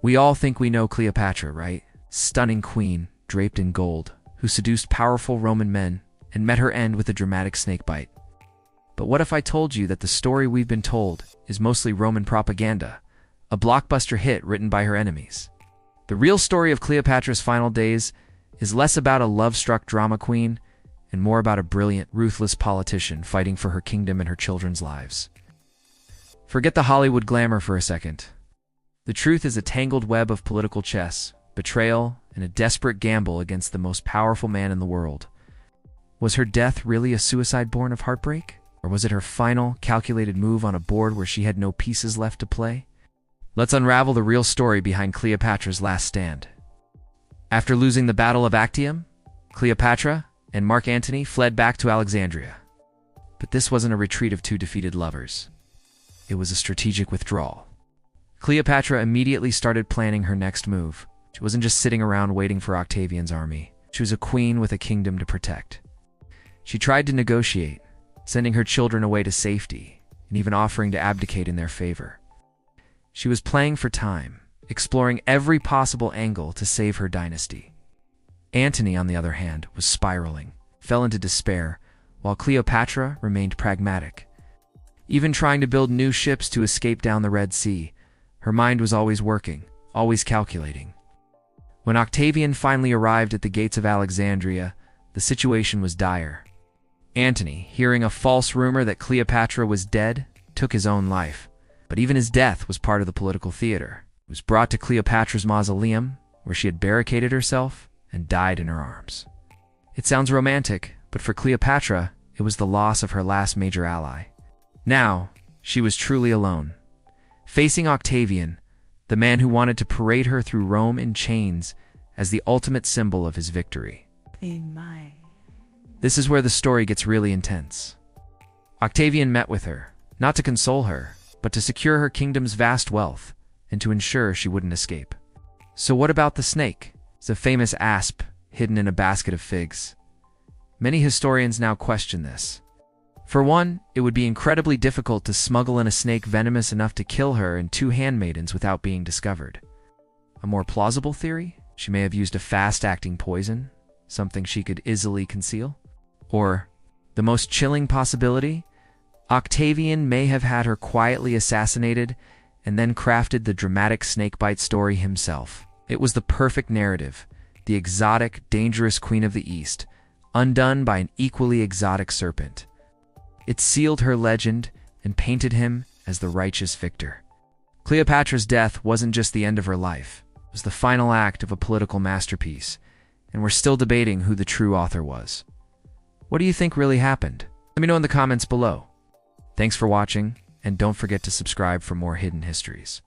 We all think we know Cleopatra, right? Stunning queen, draped in gold, who seduced powerful Roman men and met her end with a dramatic snakebite. But what if I told you that the story we've been told is mostly Roman propaganda, a blockbuster hit written by her enemies? The real story of Cleopatra's final days is less about a love-struck drama queen and more about a brilliant, ruthless politician fighting for her kingdom and her children's lives. Forget the Hollywood glamour for a second. The truth is a tangled web of political chess, betrayal, and a desperate gamble against the most powerful man in the world. Was her death really a suicide born of heartbreak? Or was it her final, calculated move on a board where she had no pieces left to play? Let's unravel the real story behind Cleopatra's last stand. After losing the Battle of Actium, Cleopatra and Mark Antony fled back to Alexandria. But this wasn't a retreat of two defeated lovers. It was a strategic withdrawal. Cleopatra immediately started planning her next move. She wasn't just sitting around waiting for Octavian's army. She was a queen with a kingdom to protect. She tried to negotiate, sending her children away to safety, and even offering to abdicate in their favor. She was playing for time, exploring every possible angle to save her dynasty. Antony, on the other hand, was spiraling, fell into despair, while Cleopatra remained pragmatic. Even trying to build new ships to escape down the Red Sea, her mind was always working, always calculating. When Octavian finally arrived at the gates of Alexandria, the situation was dire. Antony, hearing a false rumor that Cleopatra was dead, took his own life. But even his death was part of the political theater. He was brought to Cleopatra's mausoleum, where she had barricaded herself and died in her arms. It sounds romantic, but for Cleopatra, it was the loss of her last major ally. Now, she was truly alone. Facing Octavian, the man who wanted to parade her through Rome in chains as the ultimate symbol of his victory. This is where the story gets really intense. Octavian met with her, not to console her, but to secure her kingdom's vast wealth and to ensure she wouldn't escape. So what about the snake? It's a famous asp hidden in a basket of figs. Many historians now question this. For one, it would be incredibly difficult to smuggle in a snake venomous enough to kill her and two handmaidens without being discovered. A more plausible theory? She may have used a fast-acting poison, something she could easily conceal. Or, the most chilling possibility, Octavian may have had her quietly assassinated and then crafted the dramatic snakebite story himself. It was the perfect narrative, the exotic, dangerous queen of the East, undone by an equally exotic serpent. It sealed her legend and painted him as the righteous victor. Cleopatra's death wasn't just the end of her life. It was the final act of a political masterpiece, and we're still debating who the true author was. What do you think really happened? Let me know in the comments below. Thanks for watching, and don't forget to subscribe for more hidden histories.